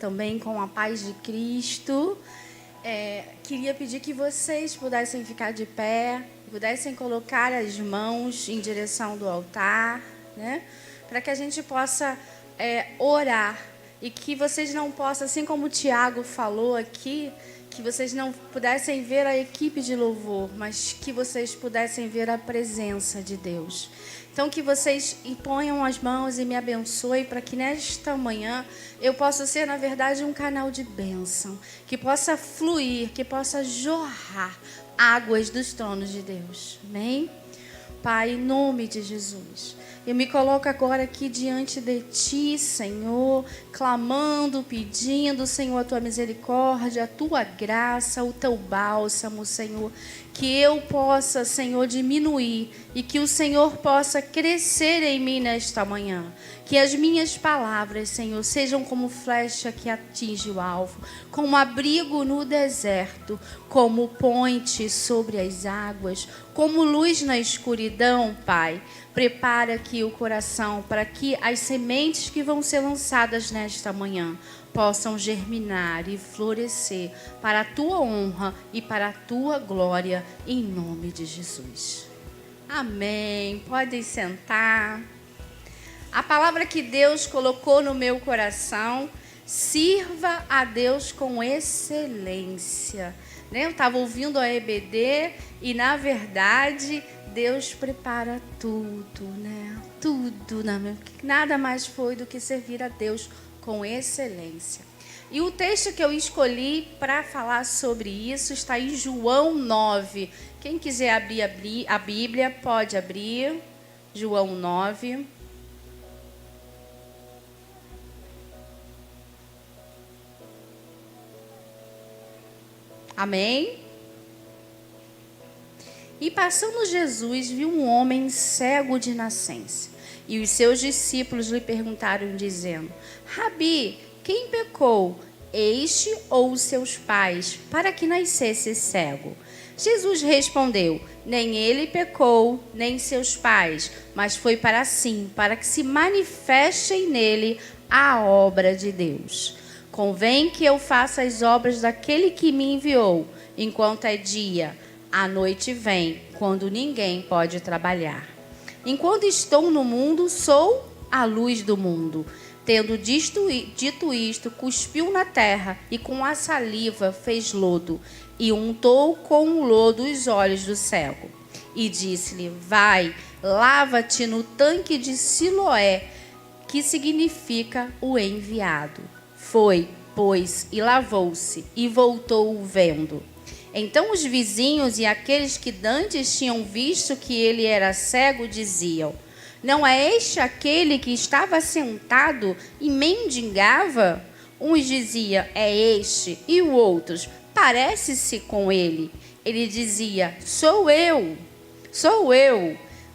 Também com a paz de Cristo. Queria pedir que vocês pudessem ficar de pé, pudessem colocar as mãos em direção do altar, né? Para que a gente possa orar e que vocês não possam, assim como o Tiago falou aqui, que vocês não pudessem ver a equipe de louvor, mas que vocês pudessem ver a presença de Deus. Então, que vocês imponham as mãos e me abençoem para que nesta manhã eu possa ser, na verdade, um canal de bênção, que possa fluir, que possa jorrar águas dos tronos de Deus. Amém? Pai, em nome de Jesus, eu me coloco agora aqui diante de Ti, Senhor, clamando, pedindo, Senhor, a Tua misericórdia, a Tua graça, o Teu bálsamo, Senhor. Que eu possa, Senhor, diminuir e que o Senhor possa crescer em mim nesta manhã. Que as minhas palavras, Senhor, sejam como flecha que atinge o alvo, como abrigo no deserto, como ponte sobre as águas, como luz na escuridão, Pai. Prepara aqui o coração para que as sementes que vão ser lançadas nesta manhã possam germinar e florescer para a Tua honra e para a Tua glória, em nome de Jesus. Amém. Podem sentar. A palavra que Deus colocou no meu coração: sirva a Deus com excelência. Eu estava ouvindo a EBD e, na verdade, Deus prepara tudo, né? Tudo, nada mais foi do que servir a Deus com excelência. E o texto que eu escolhi para falar sobre isso está em João 9. Quem quiser abrir a Bíblia, pode abrir. João 9. Amém? E passando Jesus, viu um homem cego de nascença. E os seus discípulos lhe perguntaram, dizendo: Rabi, quem pecou, este ou os seus pais, para que nascesse cego? Jesus respondeu: nem ele pecou, nem seus pais, mas foi para que se manifeste nele a obra de Deus. Convém que eu faça as obras daquele que me enviou, enquanto é dia. A noite vem, quando ninguém pode trabalhar. Enquanto estou no mundo, sou a luz do mundo. Tendo dito isto, cuspiu na terra e com a saliva fez lodo, e untou com o lodo os olhos do cego. E disse-lhe: vai, lava-te no tanque de Siloé, que significa o enviado. Foi, pois, e lavou-se, e voltou vendo. Então os vizinhos e aqueles que dantes tinham visto que ele era cego diziam: não é este aquele que estava sentado e mendigava? Uns diziam: é este, e os outros: parece-se com ele. Ele dizia: sou eu.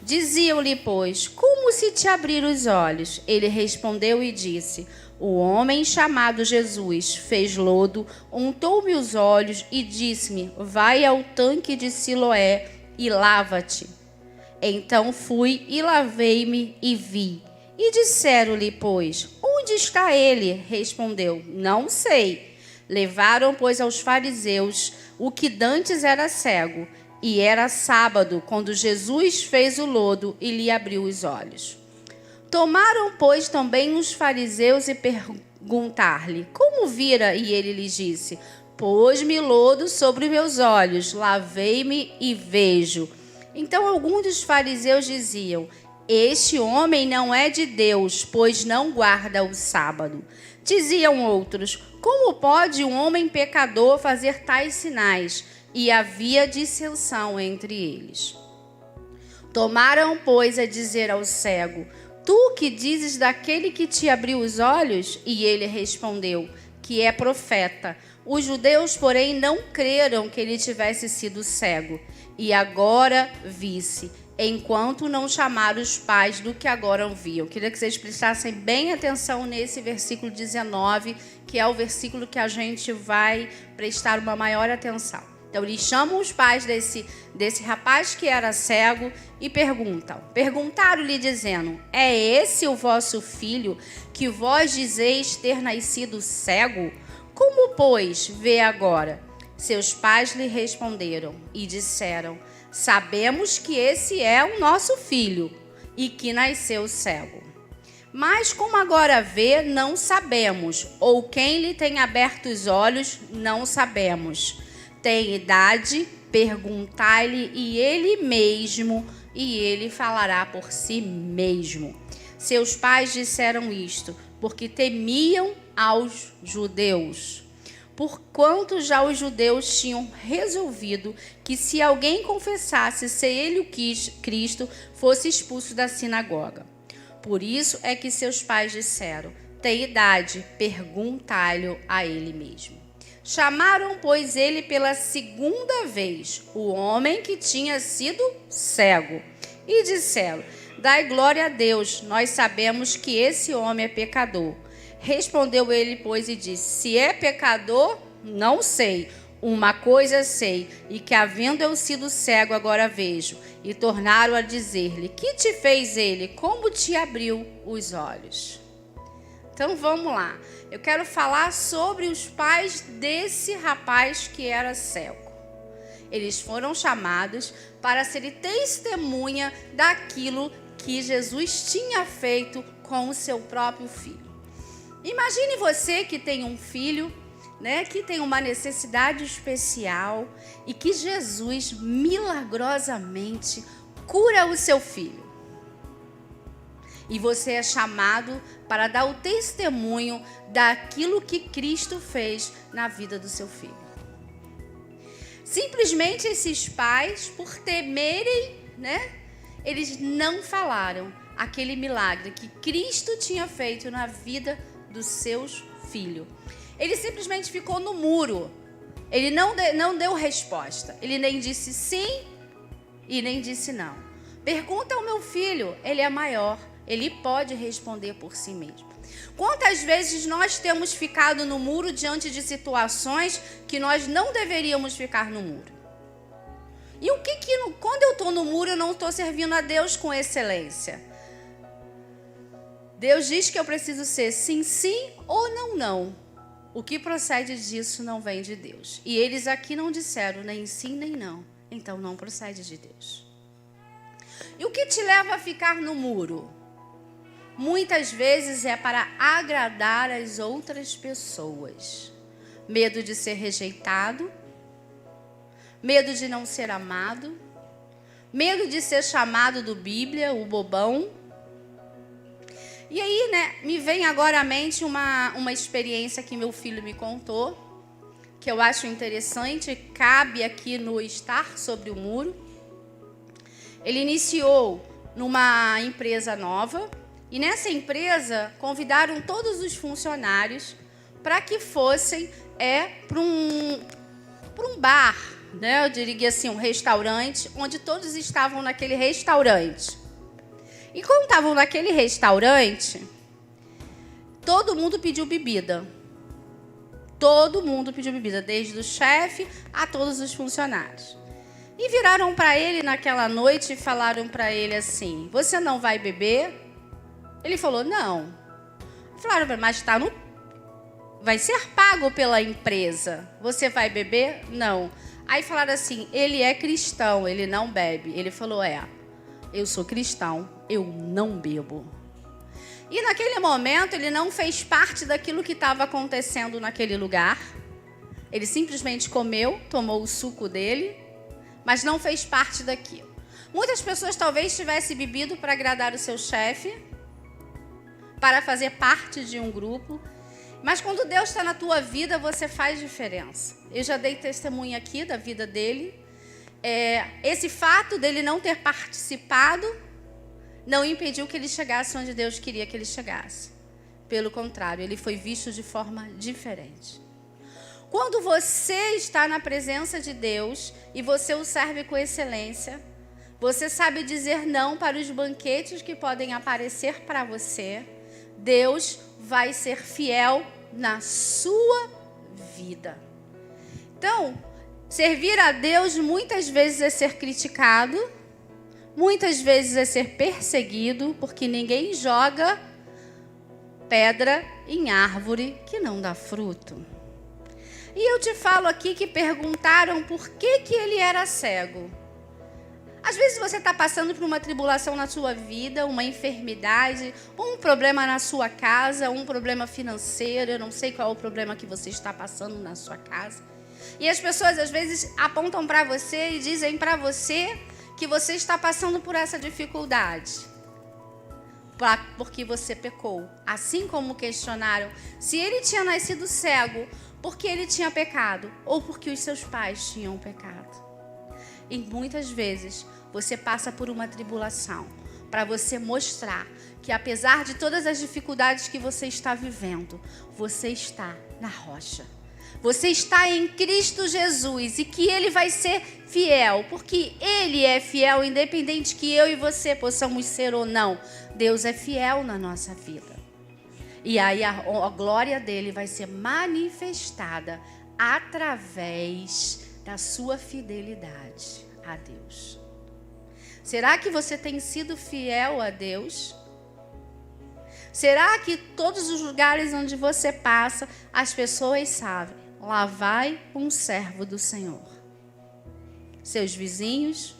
Diziam-lhe, pois: como se te abrir os olhos? Ele respondeu e disse: o homem chamado Jesus fez lodo, untou-me os olhos e disse-me: vai ao tanque de Siloé e lava-te. Então fui e lavei-me e vi. E disseram-lhe, pois: onde está ele? Respondeu: não sei. Levaram, pois, aos fariseus o que dantes era cego. E era sábado, quando Jesus fez o lodo e lhe abriu os olhos. Tomaram, pois, também os fariseus e perguntar-lhe: como vira? E ele lhes disse: pôs-me lodo sobre meus olhos, lavei-me e vejo. Então alguns dos fariseus diziam: este homem não é de Deus, pois não guarda o sábado. Diziam outros: como pode um homem pecador fazer tais sinais? E havia dissensão entre eles. Tomaram, pois, a dizer ao cego: tu que dizes daquele que te abriu os olhos? E ele respondeu: que é profeta. Os judeus, porém, não creram que ele tivesse sido cego. E agora visse, enquanto não chamaram os pais do que agora viam. Queria que vocês prestassem bem atenção nesse versículo 19, que é o versículo que a gente vai prestar uma maior atenção. Então, eles chamam os pais desse rapaz que era cego e perguntaram-lhe dizendo: é esse o vosso filho que vós dizeis ter nascido cego? Como, pois, vê agora? Seus pais lhe responderam e disseram: sabemos que esse é o nosso filho e que nasceu cego. Mas como agora vê, não sabemos, ou quem lhe tem aberto os olhos, não sabemos. Tem idade, perguntai-lhe e ele falará por si mesmo. Seus pais disseram isto, porque temiam aos judeus. Porquanto já os judeus tinham resolvido que se alguém confessasse ser ele o Cristo, fosse expulso da sinagoga. Por isso é que seus pais disseram: tem idade, perguntai-lhe a ele mesmo. Chamaram, pois, ele pela segunda vez o homem que tinha sido cego e disseram: dai glória a Deus, nós sabemos que esse homem é pecador. Respondeu ele, pois, e disse: se é pecador, não sei. Uma coisa sei, e que havendo eu sido cego, agora vejo. E tornaram a dizer-lhe: que te fez ele? Como te abriu os olhos? Então vamos lá. Eu quero falar sobre os pais desse rapaz que era cego. Eles foram chamados para serem testemunha daquilo que Jesus tinha feito com o seu próprio filho. Imagine você que tem um filho, né, que tem uma necessidade especial e que Jesus milagrosamente cura o seu filho. E você é chamado para dar o testemunho daquilo que Cristo fez na vida do seu filho. Simplesmente esses pais, por temerem, né, eles não falaram aquele milagre que Cristo tinha feito na vida dos seus filhos. Ele simplesmente ficou no muro. Ele não deu resposta. Ele nem disse sim e nem disse não. Pergunta ao meu filho, ele é maior. Ele pode responder por si mesmo. Quantas vezes nós temos ficado no muro diante de situações que nós não deveríamos ficar no muro? E quando eu estou no muro, eu não estou servindo a Deus com excelência. Deus diz que eu preciso ser sim, sim ou não, não. O que procede disso não vem de Deus. E eles aqui não disseram nem sim nem não. Então não procede de Deus. E o que te leva a ficar no muro? Muitas vezes é para agradar as outras pessoas. Medo de ser rejeitado, medo de não ser amado, medo de ser chamado do Bíblia, o bobão. E aí, né, me vem agora à mente uma experiência que meu filho me contou, que eu acho interessante, cabe aqui no Estar Sobre o Muro. Ele iniciou numa empresa nova, e nessa empresa convidaram todos os funcionários para que fossem para um bar, né? Eu diria assim, um restaurante, onde todos estavam naquele restaurante. E quando estavam naquele restaurante, todo mundo pediu bebida. Todo mundo pediu bebida, desde o chefe a todos os funcionários. E viraram para ele naquela noite e falaram para ele assim: você não vai beber? Ele falou: não. Falaram: mas vai ser pago pela empresa. Você vai beber? Não. Aí falaram assim: ele é cristão, ele não bebe. Ele falou: eu sou cristão, eu não bebo. E naquele momento ele não fez parte daquilo que estava acontecendo naquele lugar. Ele simplesmente comeu, tomou o suco dele, mas não fez parte daquilo. Muitas pessoas talvez tivessem bebido para agradar o seu chefe, para fazer parte de um grupo. Mas quando Deus está na tua vida, você faz diferença. Eu já dei testemunho aqui da vida dele. Esse fato dele não ter participado não impediu que ele chegasse onde Deus queria que ele chegasse. Pelo contrário, ele foi visto de forma diferente. Quando você está na presença de Deus e você o serve com excelência, você sabe dizer não para os banquetes que podem aparecer para você, Deus vai ser fiel na sua vida. Então, Servir a Deus muitas vezes é ser criticado, muitas vezes é ser perseguido, porque ninguém joga pedra em árvore que não dá fruto. E eu te falo aqui que perguntaram por que ele era cego. Às vezes você está passando por uma tribulação na sua vida, uma enfermidade, um problema na sua casa, um problema financeiro, eu não sei qual é o problema que você está passando na sua casa. E as pessoas às vezes apontam para você e dizem para você que você está passando por essa dificuldade, porque você pecou. Assim como questionaram se ele tinha nascido cego, porque ele tinha pecado, ou porque os seus pais tinham pecado. E muitas vezes você passa por uma tribulação para você mostrar que apesar de todas as dificuldades que você está vivendo, você está na rocha. Você está em Cristo Jesus e que Ele vai ser fiel, porque Ele é fiel, independente que eu e você possamos ser ou não. Deus é fiel na nossa vida. E aí a glória dele vai ser manifestada através da sua fidelidade a Deus. Será que você tem sido fiel a Deus? Será que todos os lugares onde você passa, as pessoas sabem? Lá vai um servo do Senhor. Seus vizinhos,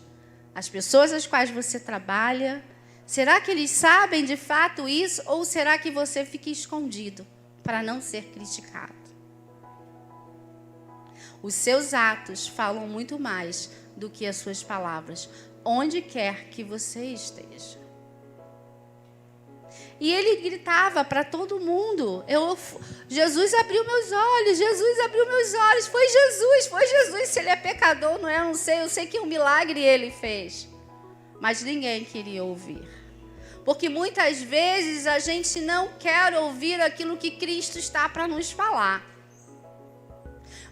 as pessoas às quais você trabalha, será que eles sabem de fato isso? Ou será que você fica escondido para não ser criticado? Os seus atos falam muito mais do que as suas palavras, onde quer que você esteja. E ele gritava para todo mundo, Jesus abriu meus olhos, Jesus abriu meus olhos, foi Jesus, se ele é pecador, não é, eu não sei, eu sei que um milagre ele fez. Mas ninguém queria ouvir. Porque muitas vezes a gente não quer ouvir aquilo que Cristo está para nos falar.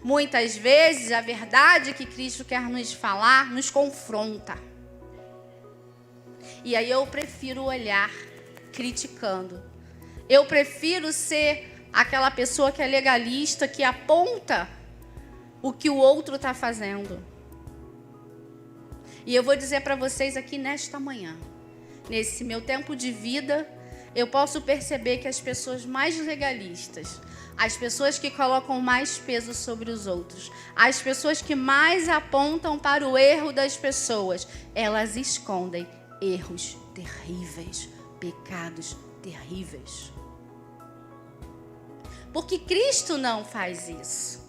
Muitas vezes a verdade que Cristo quer nos falar nos confronta. E aí eu prefiro olhar criticando. Eu prefiro ser aquela pessoa que é legalista, que aponta o que o outro está fazendo. E eu vou dizer para vocês aqui nesta manhã, nesse meu tempo de vida, eu posso perceber que as pessoas mais legalistas, as pessoas que colocam mais peso sobre os outros, as pessoas que mais apontam para o erro das pessoas, elas escondem erros terríveis, pecados terríveis. Porque Cristo não faz isso.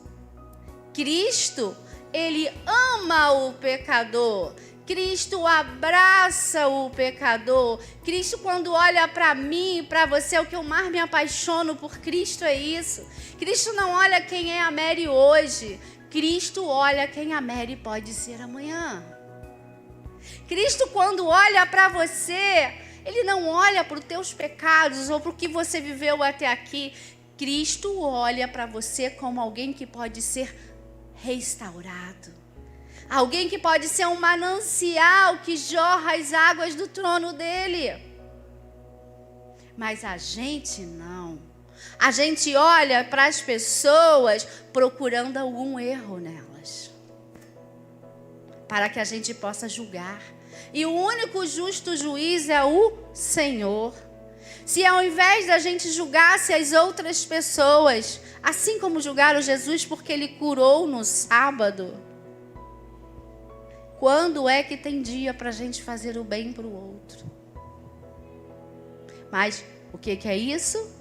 Cristo, ele ama o pecador. Cristo abraça o pecador. Cristo, quando olha para mim e para você, o que eu mais me apaixono por Cristo é isso. Cristo não olha quem é a Mary hoje. Cristo olha quem a Mary pode ser amanhã. Cristo, quando olha para você, ele não olha para os teus pecados ou para o que você viveu até aqui. Cristo olha para você como alguém que pode ser restaurado. Alguém que pode ser um manancial que jorra as águas do trono dele. Mas a gente não. A gente olha para as pessoas procurando algum erro nelas, para que a gente possa julgar. E o único justo juiz é o Senhor. Se ao invés da gente julgasse as outras pessoas, assim como julgaram Jesus porque ele curou no sábado, quando é que tem dia para a gente fazer o bem para o outro? Mas o que é isso?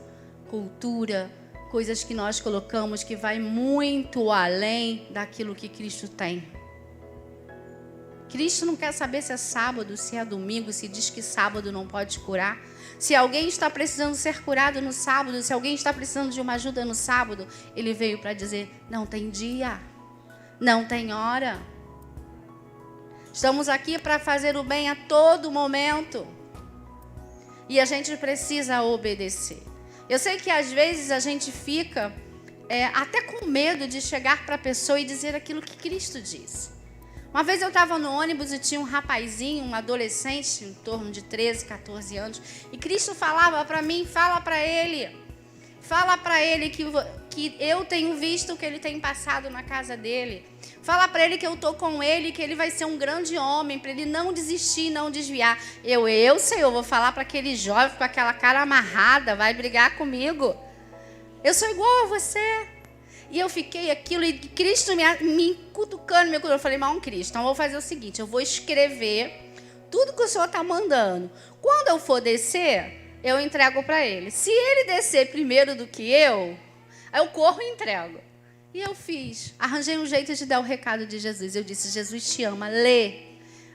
Cultura, coisas que nós colocamos que vai muito além daquilo que Cristo tem. Cristo não quer saber se é sábado, se é domingo, se diz que sábado não pode curar. Se alguém está precisando ser curado no sábado, se alguém está precisando de uma ajuda no sábado, ele veio para dizer, não tem dia, não tem hora. Estamos aqui para fazer o bem a todo momento. E a gente precisa obedecer. Eu sei que às vezes a gente fica até com medo de chegar para a pessoa e dizer aquilo que Cristo disse. Uma vez eu estava no ônibus e tinha um rapazinho, um adolescente, em torno de 13, 14 anos. E Cristo falava para mim, fala para ele que que eu tenho visto o que ele tem passado na casa dele. Fala para ele que eu estou com ele, que ele vai ser um grande homem, para ele não desistir, não desviar. Senhor, vou falar para aquele jovem com aquela cara amarrada, vai brigar comigo. Eu sou igual a você. E eu fiquei aquilo, e Cristo me cutucando, eu falei, mas Cristo, então eu vou fazer o seguinte, eu vou escrever tudo que o Senhor está mandando. Quando eu for descer, eu entrego para ele. Se ele descer primeiro do que eu corro e entrego. E eu fiz. Arranjei um jeito de dar o recado de Jesus. Eu disse, Jesus te ama, lê.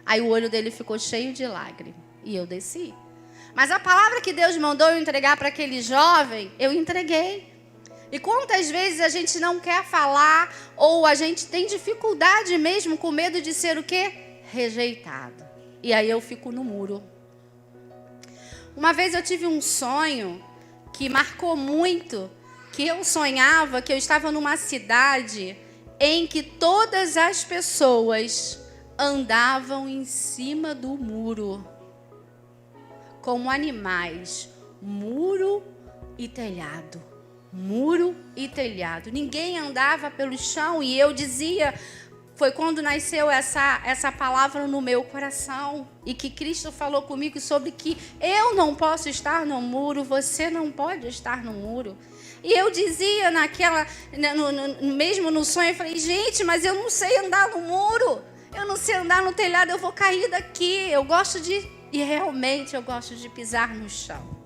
Aí o olho dele ficou cheio de lágrimas. E eu desci. Mas a palavra que Deus mandou eu entregar para aquele jovem, eu entreguei. E quantas vezes a gente não quer falar, ou a gente tem dificuldade mesmo, com medo de ser o quê? Rejeitado. E aí eu fico no muro. Uma vez eu tive um sonho que marcou muito, que eu sonhava que eu estava numa cidade em que todas as pessoas andavam em cima do muro, como animais, muro e telhado. Muro e telhado. Ninguém andava pelo chão e eu dizia, foi quando nasceu essa palavra no meu coração e que Cristo falou comigo sobre que eu não posso estar no muro, você não pode estar no muro. E eu dizia mesmo no sonho, eu falei, gente, mas eu não sei andar no muro, eu não sei andar no telhado, eu vou cair daqui. E realmente eu gosto de pisar no chão.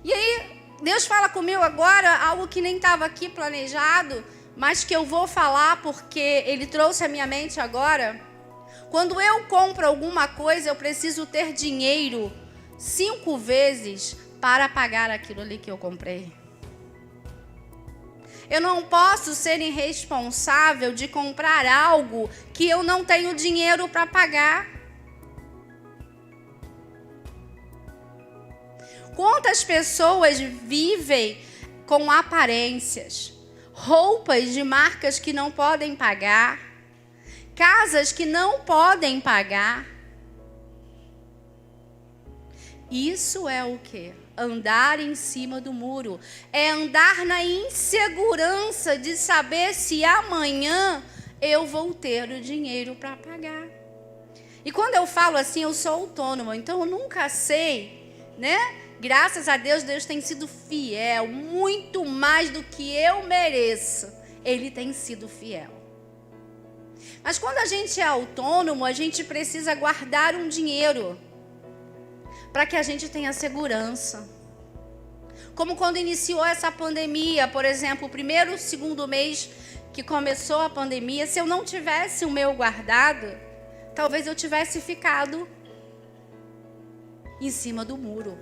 E aí, Deus fala comigo agora algo que nem estava aqui planejado, mas que eu vou falar porque Ele trouxe à minha mente agora. Quando eu compro alguma coisa, eu preciso ter dinheiro 5 vezes para pagar aquilo ali que eu comprei. Eu não posso ser irresponsável de comprar algo que eu não tenho dinheiro para pagar. Quantas pessoas vivem com aparências, roupas de marcas que não podem pagar, casas que não podem pagar. Isso é o quê? Andar em cima do muro. É andar na insegurança de saber se amanhã eu vou ter o dinheiro para pagar. E quando eu falo assim, eu sou autônoma, então eu nunca sei, né? Graças a Deus, Deus tem sido fiel, muito mais do que eu mereço. Ele tem sido fiel. Mas quando a gente é autônomo, a gente precisa guardar um dinheiro para que a gente tenha segurança. Como quando iniciou essa pandemia, por exemplo, o primeiro, segundo mês que começou a pandemia, se eu não tivesse o meu guardado, talvez eu tivesse ficado em cima do muro.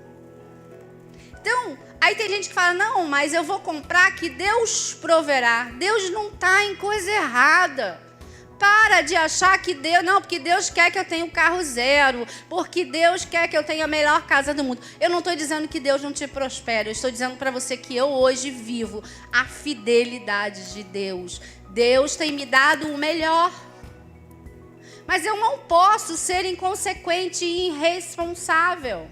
Então, aí tem gente que fala, não, mas eu vou comprar que Deus proverá. Deus não está em coisa errada. Para de achar que Deus... Não, porque Deus quer que eu tenha um carro zero. Porque Deus quer que eu tenha a melhor casa do mundo. Eu não estou dizendo que Deus não te prospere. Eu estou dizendo para você que eu hoje vivo a fidelidade de Deus. Deus tem me dado o melhor. Mas eu não posso ser inconsequente e irresponsável.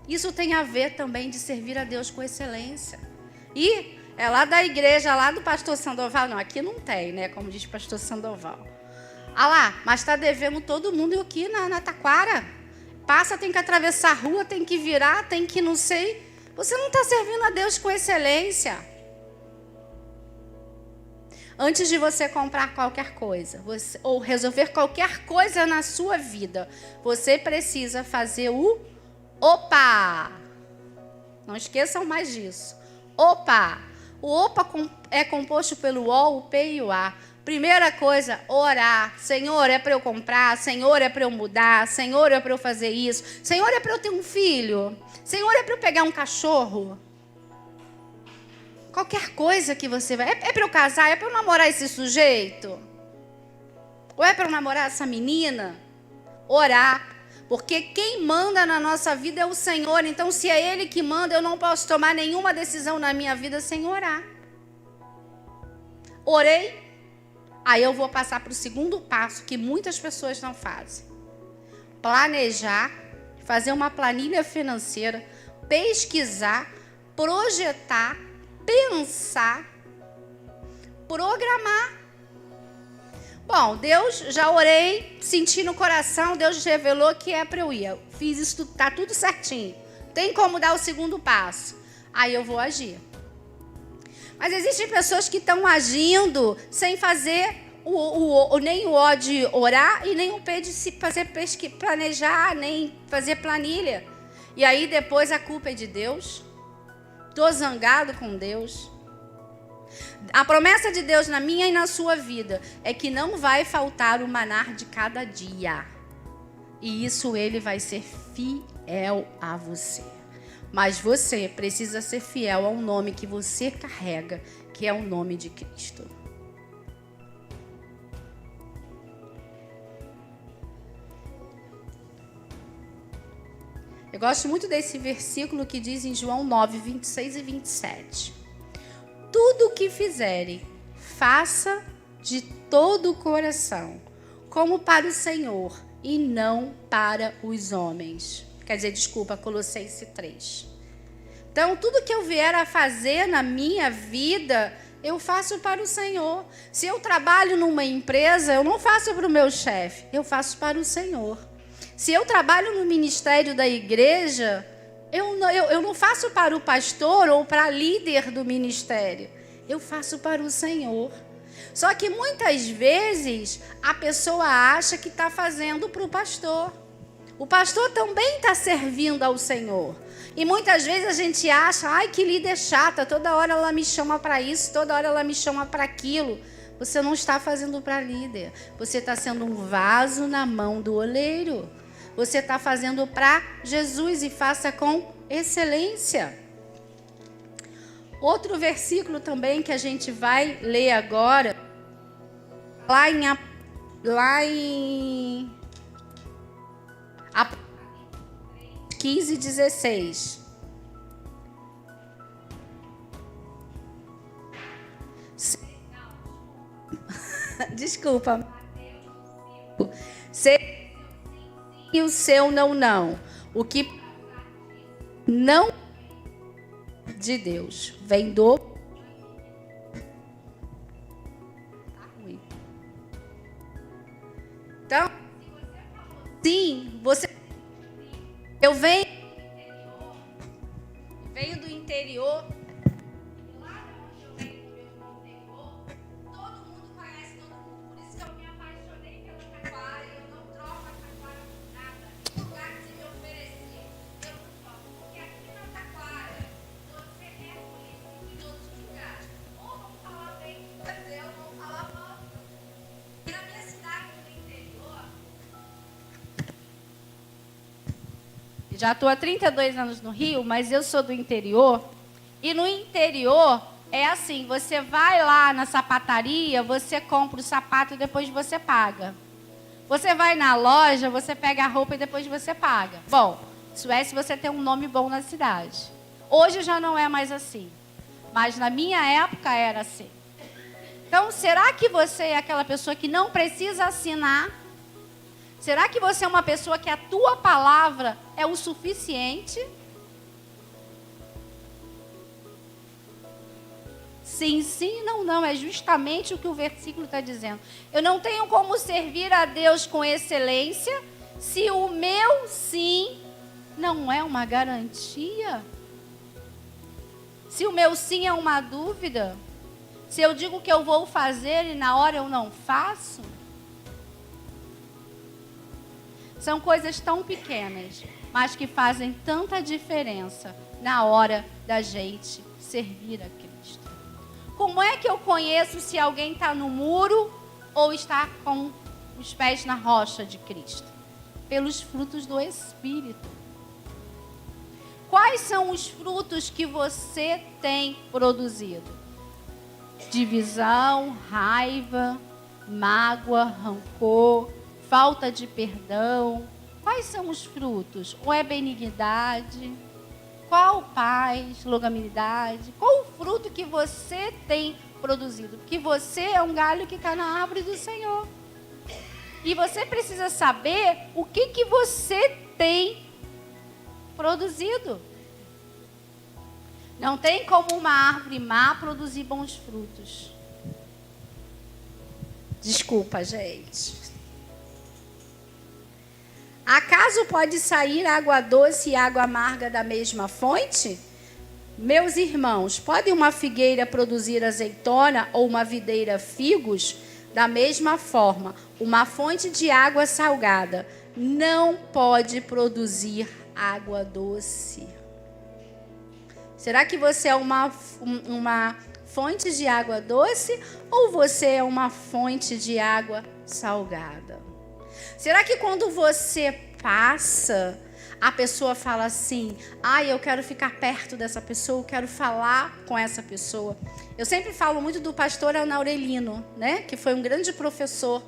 Isso tem a ver também de servir a Deus com excelência. E é lá da igreja, lá do pastor Sandoval. Não, aqui não tem, né? Como diz o pastor Sandoval. Ah lá, mas está devendo todo mundo aqui na Taquara. Passa, tem que atravessar a rua, tem que virar, tem que não sei. Você não está servindo a Deus com excelência. Antes de você comprar qualquer coisa, ou resolver qualquer coisa na sua vida, você precisa fazer o opa! Não esqueçam mais disso. Opa! O opa é composto pelo O, o P e o A. Primeira coisa, orar. Senhor, é para eu comprar. Senhor, é para eu mudar. Senhor, é para eu fazer isso. Senhor, é para eu ter um filho. Senhor, é para eu pegar um cachorro. Qualquer coisa que você vai... É para eu casar? É para eu namorar esse sujeito? Ou é para eu namorar essa menina? Orar. Porque quem manda na nossa vida é o Senhor. Então, se é Ele que manda, eu não posso tomar nenhuma decisão na minha vida sem orar. Orei. Aí eu vou passar para o segundo passo, que muitas pessoas não fazem. Planejar, fazer uma planilha financeira, pesquisar, projetar, pensar, programar. Bom, Deus, já orei, senti no coração, Deus revelou que é para eu ir. Fiz isso, tá tudo certinho. Tem como dar o segundo passo. Aí eu vou agir. Mas existem pessoas que estão agindo sem fazer nem o O de orar e nem o P de se fazer planejar, nem fazer planilha. E aí depois a culpa é de Deus. Estou zangado com Deus. A promessa de Deus na minha e na sua vida é que não vai faltar o maná de cada dia. E isso Ele vai ser fiel a você. Mas você precisa ser fiel ao nome que você carrega, que é o nome de Cristo. Eu gosto muito desse versículo que diz em João 9, 26 e 27. Tudo o que fizerem, faça de todo o coração, como para o Senhor e não para os homens. Quer dizer, desculpa, Colossenses 3. Então, tudo que eu vier a fazer na minha vida, eu faço para o Senhor. Se eu trabalho numa empresa, eu não faço para o meu chefe, eu faço para o Senhor. Se eu trabalho no ministério da igreja, eu não faço para o pastor ou para a líder do ministério. Eu faço para o Senhor. Só que muitas vezes a pessoa acha que está fazendo para o pastor. O pastor também está servindo ao Senhor. E muitas vezes a gente acha, ai, que líder chata, toda hora ela me chama para isso, toda hora ela me chama para aquilo. Você não está fazendo para líder. Você está sendo um vaso na mão do oleiro. Você está fazendo para Jesus e faça com excelência. Outro versículo também que a gente vai ler agora, lá em 15, 16. Desculpa. E o seu não. O que não de Deus vem do... Tá ruim. Então, sim, você... Eu venho do interior. Já estou há 32 anos no Rio, mas eu sou do interior. E no interior é assim, você vai lá na sapataria, você compra o sapato e depois você paga. Você vai na loja, você pega a roupa e depois você paga. Bom, isso é se você tem um nome bom na cidade. Hoje já não é mais assim. Mas na minha época era assim. Então, será que você é aquela pessoa que não precisa assinar? Será que você é uma pessoa que a tua palavra é o suficiente? Sim, sim, não. É justamente o que o versículo está dizendo. Eu não tenho como servir a Deus com excelência se o meu sim não é uma garantia. Se o meu sim é uma dúvida. Se eu digo que eu vou fazer e na hora eu não faço. São coisas tão pequenas, mas que fazem tanta diferença na hora da gente servir a Cristo. Como é que eu conheço se alguém está no muro ou está com os pés na rocha de Cristo? Pelos frutos do Espírito. Quais são os frutos que você tem produzido? Divisão, raiva, mágoa, rancor, falta de perdão. Quais são os frutos? Ou é benignidade? Qual paz, longanimidade? Qual o fruto que você tem produzido? Porque você é um galho que está na árvore do Senhor. E você precisa saber o que você tem produzido. Não tem como uma árvore má produzir bons frutos. Desculpa, gente. Acaso pode sair água doce e água amarga da mesma fonte? Meus irmãos, pode uma figueira produzir azeitona ou uma videira figos? Da mesma forma, uma fonte de água salgada não pode produzir água doce. Será que você é uma fonte de água doce ou você é uma fonte de água salgada? Será que quando você passa, a pessoa fala assim: eu quero ficar perto dessa pessoa, eu quero falar com essa pessoa? Eu sempre falo muito do pastor Ana Aurelino, né? Que foi um grande professor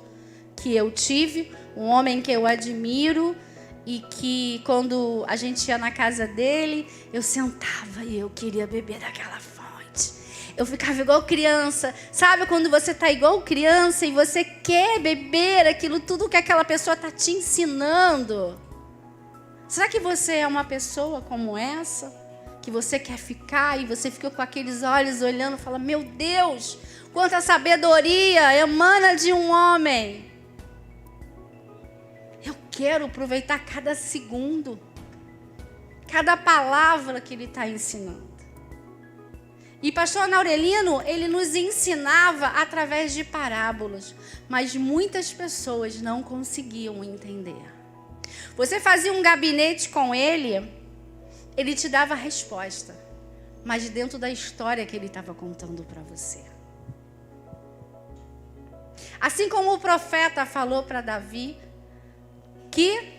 que eu tive, um homem que eu admiro, e que quando a gente ia na casa dele, eu sentava e eu queria beber daquela fonte. Eu ficava igual criança. Sabe quando você está igual criança e você quer beber aquilo tudo que aquela pessoa está te ensinando? Será que você é uma pessoa como essa? Que você quer ficar e você fica com aqueles olhos olhando e fala: meu Deus, quanta sabedoria emana de um homem. Eu quero aproveitar cada segundo, cada palavra que ele está ensinando. E pastor Ana Aurelino, ele nos ensinava através de parábolas, mas muitas pessoas não conseguiam entender. Você fazia um gabinete com ele, ele te dava a resposta, mas dentro da história que ele estava contando para você. Assim como o profeta falou para Davi, que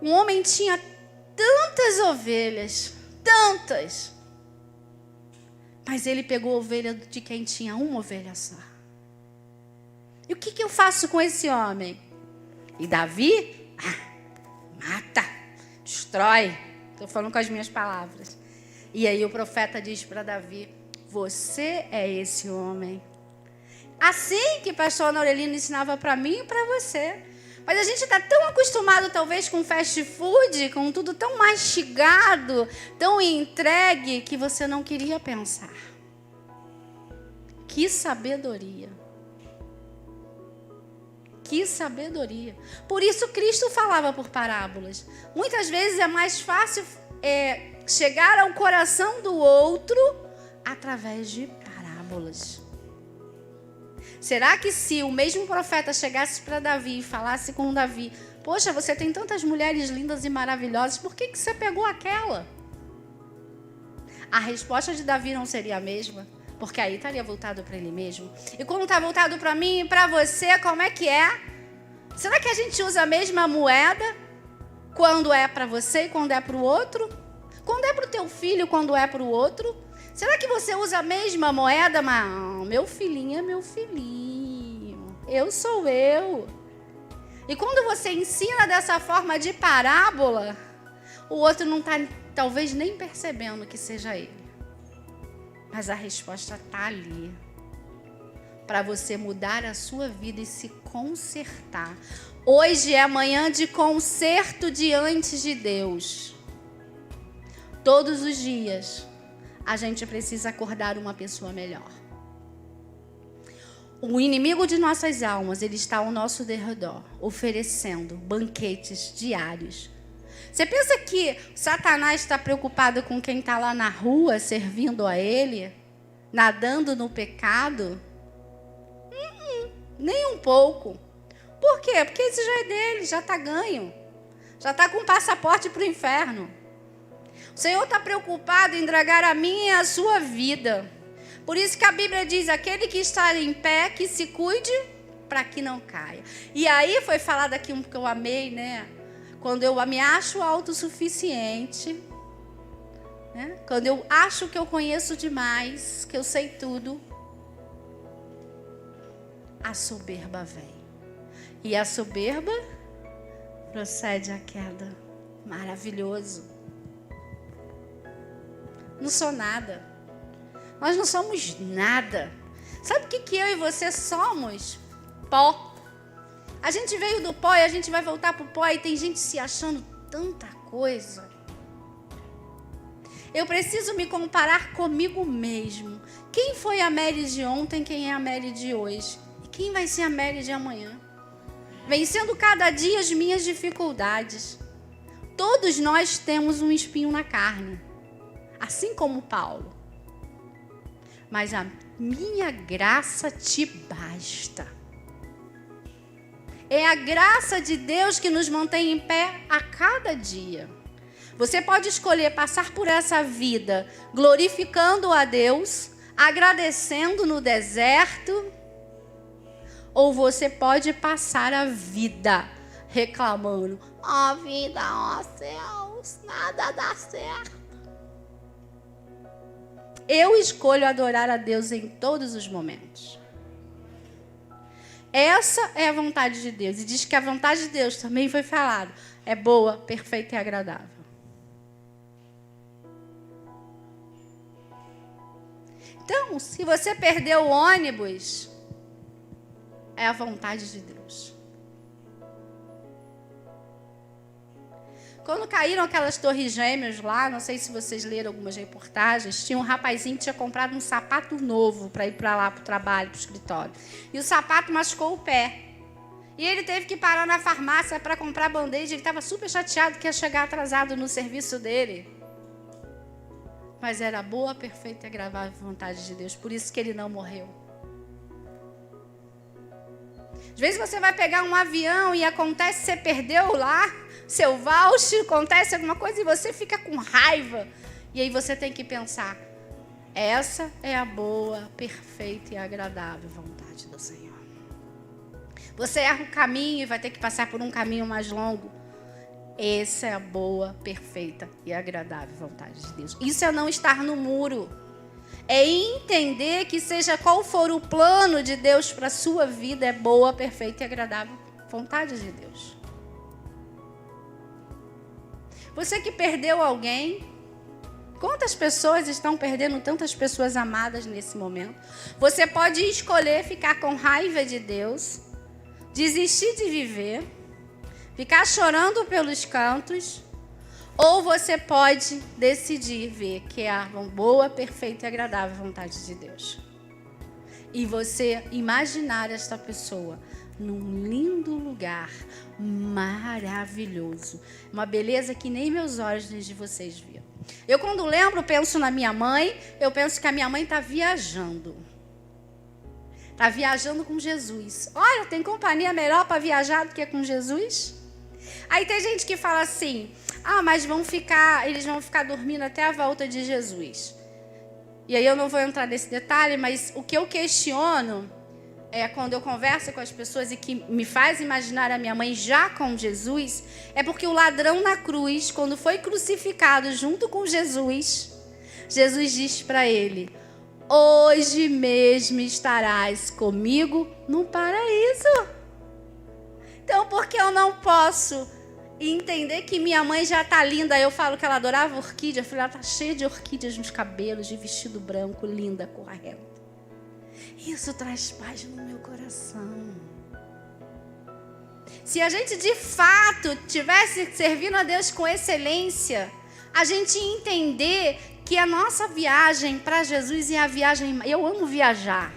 um homem tinha tantas ovelhas, tantas, mas ele pegou a ovelha de quem tinha uma ovelha só. E o que eu faço com esse homem? E Davi, mata, destrói. Estou falando com as minhas palavras. E aí o profeta diz para Davi: você é esse homem. Assim que pastor Ana Aurelino ensinava para mim e para você. Mas a gente está tão acostumado, talvez, com fast food, com tudo tão mastigado, tão entregue, que você não queria pensar. Que sabedoria. Que sabedoria. Por isso Cristo falava por parábolas. Muitas vezes é mais fácil chegar ao coração do outro através de parábolas. Será que se o mesmo profeta chegasse para Davi e falasse com Davi: poxa, você tem tantas mulheres lindas e maravilhosas, por que você pegou aquela? A resposta de Davi não seria a mesma, porque aí estaria voltado para ele mesmo. E quando está voltado para mim e para você, como é que é? Será que a gente usa a mesma moeda quando é para você e quando é para o outro? Quando é para o teu filho e quando é para o outro? Será que você usa a mesma moeda? Mas meu filhinho é meu filhinho. Eu sou eu. E quando você ensina dessa forma de parábola, o outro não está talvez nem percebendo que seja ele. Mas a resposta está ali. Para você mudar a sua vida e se consertar. Hoje é manhã de conserto diante de Deus. Todos os dias a gente precisa acordar uma pessoa melhor. O inimigo de nossas almas, ele está ao nosso derredor, oferecendo banquetes diários. Você pensa que Satanás está preocupado com quem está lá na rua, servindo a ele, nadando no pecado? Nem um pouco. Por quê? Porque isso já é dele, já está ganho. Já está com passaporte para o inferno. O Senhor está preocupado em dragar a minha e a sua vida. Por isso que a Bíblia diz: aquele que está em pé, que se cuide para que não caia. E aí foi falado aqui um que eu amei, né? Quando eu me acho autossuficiente, né? Quando eu acho que eu conheço demais, que eu sei tudo, a soberba vem. E a soberba procede à queda. Maravilhoso. Não sou nada. Nós não somos nada. Sabe o que eu e você somos? Pó. A gente veio do pó e a gente vai voltar para o pó, e tem gente se achando tanta coisa. Eu preciso me comparar comigo mesmo. Quem foi a Mary de ontem, quem é a Mary de hoje? E quem vai ser a Mary de amanhã? Vencendo cada dia as minhas dificuldades. Todos nós temos um espinho na carne, assim como Paulo. Mas a minha graça te basta. É a graça de Deus que nos mantém em pé a cada dia. Você pode escolher passar por essa vida glorificando a Deus, agradecendo no deserto, ou você pode passar a vida reclamando: ó vida, ó céus, nada dá certo. Eu escolho adorar a Deus em todos os momentos. Essa é a vontade de Deus. E diz que a vontade de Deus também foi falado. É boa, perfeita e agradável. Então, se você perdeu o ônibus, é a vontade de Deus. Quando caíram aquelas torres gêmeas lá, não sei se vocês leram algumas reportagens, tinha um rapazinho que tinha comprado um sapato novo para ir para lá, para o trabalho, para o escritório. E o sapato machucou o pé. E ele teve que parar na farmácia para comprar band-aid. Ele estava super chateado que ia chegar atrasado no serviço dele. Mas era boa, perfeita e agradável vontade de Deus. Por isso que ele não morreu. Às vezes você vai pegar um avião e acontece que você perdeu lá seu voucher, acontece alguma coisa e você fica com raiva. E aí você tem que pensar: essa é a boa, perfeita e agradável vontade do Senhor. Você erra o caminho e vai ter que passar por um caminho mais longo. Essa é a boa, perfeita e agradável vontade de Deus. Isso é não estar no muro. É entender que seja qual for o plano de Deus para a sua vida, é boa, perfeita e agradável vontade de Deus. Você que perdeu alguém, quantas pessoas estão perdendo tantas pessoas amadas nesse momento? Você pode escolher ficar com raiva de Deus, desistir de viver, ficar chorando pelos cantos, ou você pode decidir ver que é a boa, perfeita e agradável vontade de Deus. E você imaginar esta pessoa num lindo lugar, maravilhoso. Uma beleza que nem meus olhos nem de vocês viram. Eu, quando lembro, penso na minha mãe, eu penso que a minha mãe está viajando. Está viajando com Jesus. Olha, tem companhia melhor para viajar do que com Jesus? Aí tem gente que fala assim: ah, mas eles vão ficar dormindo até a volta de Jesus. E aí eu não vou entrar nesse detalhe, mas o que eu questiono é quando eu converso com as pessoas e que me faz imaginar a minha mãe já com Jesus, é porque o ladrão na cruz, quando foi crucificado junto com Jesus, Jesus diz para ele: hoje mesmo estarás comigo no paraíso. Então, por que eu não posso entender que minha mãe já está linda? Eu falo que ela adorava orquídea. Eu falei: ela está cheia de orquídeas nos cabelos, de vestido branco, linda, correta. Isso traz paz no meu coração. Se a gente de fato tivesse servindo a Deus com excelência, a gente ia entender que a nossa viagem para Jesus é a viagem... Eu amo viajar.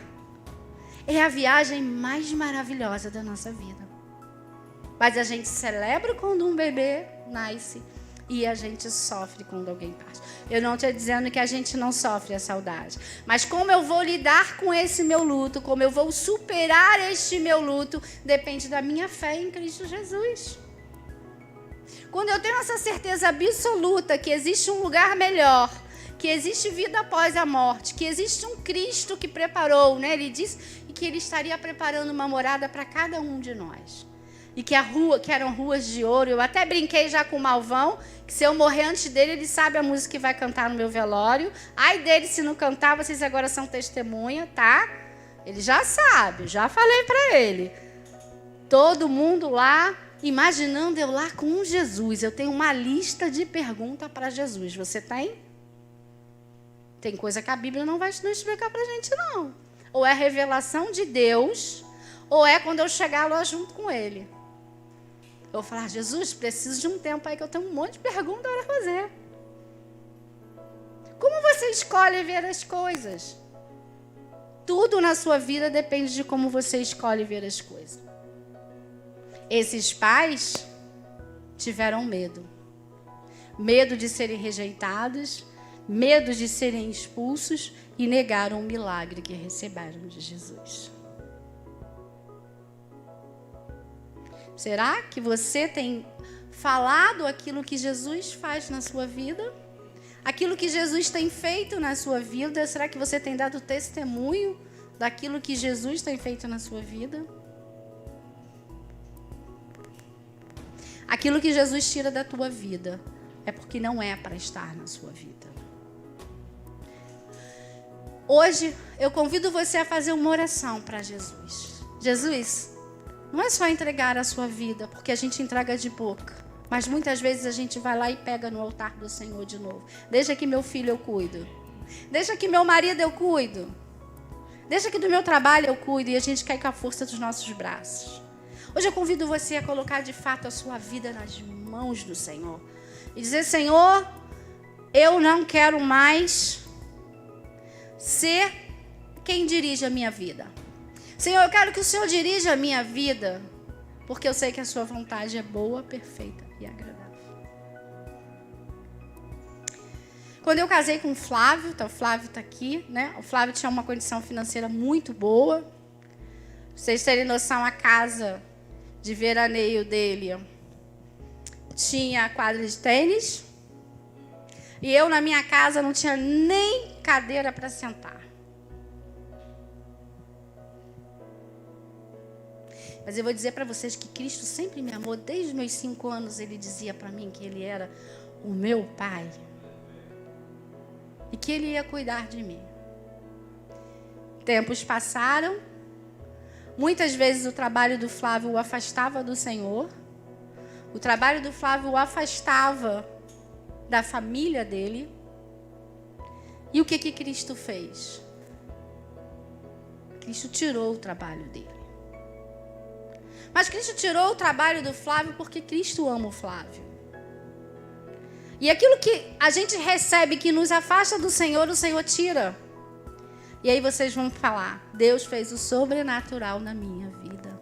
É a viagem mais maravilhosa da nossa vida. Mas a gente celebra quando um bebê nasce e a gente sofre quando alguém parte. Eu não estou dizendo que a gente não sofre a saudade. Mas como eu vou lidar com esse meu luto, como eu vou superar este meu luto, depende da minha fé em Cristo Jesus. Quando eu tenho essa certeza absoluta que existe um lugar melhor, que existe vida após a morte, que existe um Cristo que preparou, né? Ele disse que ele estaria preparando uma morada para cada um de nós. E que eram ruas de ouro. Eu até brinquei já com o Malvão, que se eu morrer antes dele, ele sabe a música que vai cantar no meu velório. Ai dele se não cantar, vocês agora são testemunha, tá? Ele já sabe, já falei para ele. Todo mundo lá, imaginando eu lá com Jesus. Eu tenho uma lista de perguntas para Jesus. Você tem? Tem coisa que a Bíblia não vai explicar para a gente, não. Ou é revelação de Deus, ou é quando eu chegar lá junto com ele. Eu vou falar: Jesus, preciso de um tempo aí que eu tenho um monte de perguntas para fazer. Como você escolhe ver as coisas? Tudo na sua vida depende de como você escolhe ver as coisas. Esses pais tiveram medo. Medo de serem rejeitados, medo de serem expulsos e negaram o milagre que receberam de Jesus. Será que você tem falado aquilo que Jesus faz na sua vida? Aquilo que Jesus tem feito na sua vida? Será que você tem dado testemunho daquilo que Jesus tem feito na sua vida? Aquilo que Jesus tira da tua vida é porque não é para estar na sua vida. Hoje eu convido você a fazer uma oração para Jesus. Jesus, não é só entregar a sua vida, porque a gente entrega de boca, mas muitas vezes a gente vai lá e pega no altar do Senhor de novo. Deixa que meu filho eu cuido. Deixa que meu marido eu cuido. Deixa que do meu trabalho eu cuido, e a gente cai com a força dos nossos braços. Hoje eu convido você a colocar de fato a sua vida nas mãos do Senhor. E dizer, Senhor, eu não quero mais ser quem dirige a minha vida. Senhor, eu quero que o Senhor dirija a minha vida, porque eu sei que a sua vontade é boa, perfeita e agradável. Quando eu casei com o Flávio, então o Flávio está aqui, né? O Flávio tinha uma condição financeira muito boa. Pra vocês terem noção, a casa de veraneio dele tinha quadra de tênis. E eu, na minha casa, não tinha nem cadeira para sentar. Mas eu vou dizer para vocês que Cristo sempre me amou. Desde os meus 5 anos, Ele dizia para mim que Ele era o meu Pai. E que Ele ia cuidar de mim. Tempos passaram. Muitas vezes o trabalho do Flávio o afastava do Senhor. O trabalho do Flávio o afastava da família dele. E o que Cristo fez? Cristo tirou o trabalho dele. Mas Cristo tirou o trabalho do Flávio porque Cristo ama o Flávio. E aquilo que a gente recebe que nos afasta do Senhor, o Senhor tira. E aí vocês vão falar, Deus fez o sobrenatural na minha vida.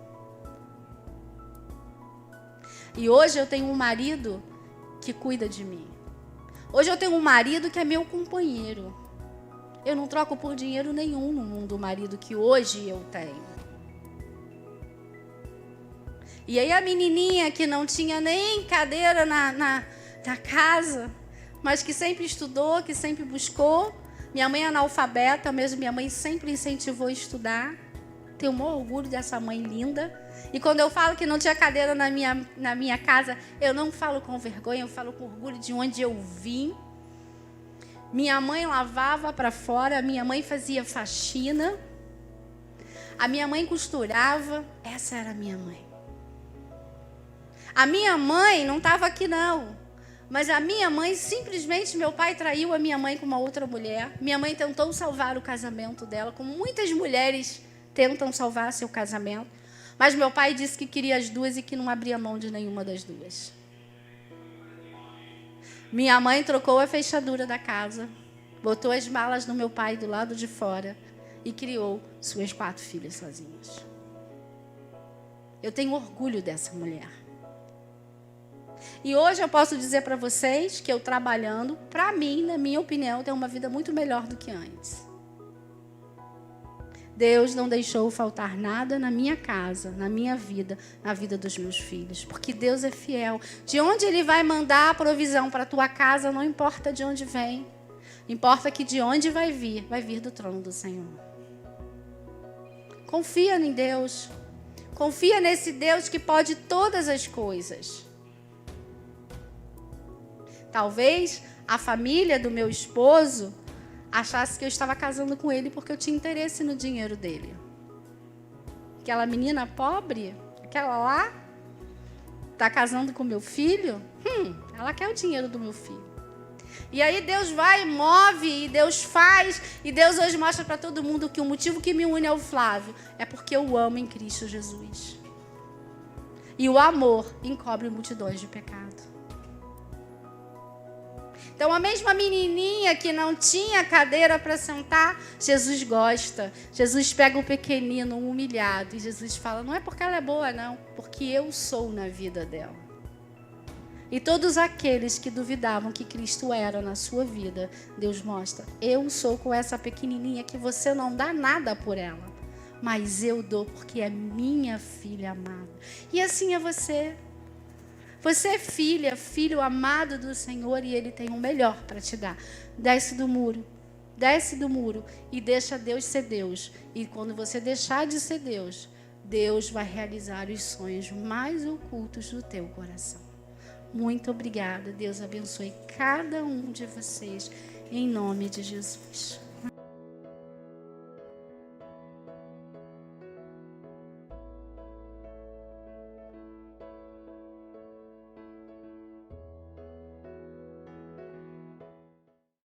E hoje eu tenho um marido que cuida de mim. Hoje eu tenho um marido que é meu companheiro. Eu não troco por dinheiro nenhum no mundo o marido que hoje eu tenho. E aí a menininha que não tinha nem cadeira na casa, mas que sempre estudou, que sempre buscou. Minha mãe é analfabeta, mesmo minha mãe sempre incentivou a estudar. Tenho o maior orgulho dessa mãe linda. E quando eu falo que não tinha cadeira na minha casa, eu não falo com vergonha, eu falo com orgulho de onde eu vim. Minha mãe lavava para fora, minha mãe fazia faxina, a minha mãe costurava. Essa era a minha mãe. A minha mãe não estava aqui não, mas a minha mãe, simplesmente meu pai traiu a minha mãe com uma outra mulher. Minha mãe tentou salvar o casamento dela, como muitas mulheres tentam salvar seu casamento. Mas meu pai disse que queria as duas e que não abria mão de nenhuma das duas. Minha mãe trocou a fechadura da casa, botou as malas no meu pai do lado de fora e criou suas 4 filhas sozinhas. Eu tenho orgulho dessa mulher. E hoje eu posso dizer para vocês que eu trabalhando, para mim, na minha opinião, tenho uma vida muito melhor do que antes. Deus não deixou faltar nada na minha casa, na minha vida, na vida dos meus filhos. Porque Deus é fiel. De onde Ele vai mandar a provisão para a tua casa, não importa de onde vem. Importa que de onde vai vir do trono do Senhor. Confia em Deus. Confia nesse Deus que pode todas as coisas. Talvez a família do meu esposo achasse que eu estava casando com ele porque eu tinha interesse no dinheiro dele. Aquela menina pobre, aquela lá, está casando com meu filho, ela quer o dinheiro do meu filho. E aí Deus vai, move, e Deus faz, e Deus hoje mostra para todo mundo que o motivo que me une ao Flávio é porque eu amo em Cristo Jesus. E o amor encobre multidões de pecado. Então, a mesma menininha que não tinha cadeira para sentar, Jesus gosta. Jesus pega o pequenino, o humilhado, e Jesus fala, não é porque ela é boa, não, porque eu sou na vida dela. E todos aqueles que duvidavam que Cristo era na sua vida, Deus mostra, eu sou com essa pequenininha que você não dá nada por ela, mas eu dou porque é minha filha amada. E assim é você. Você é filha, filho amado do Senhor, e Ele tem o melhor para te dar. Desce do muro e deixa Deus ser Deus. E quando você deixar de ser Deus, Deus vai realizar os sonhos mais ocultos do teu coração. Muito obrigada. Deus abençoe cada um de vocês, em nome de Jesus.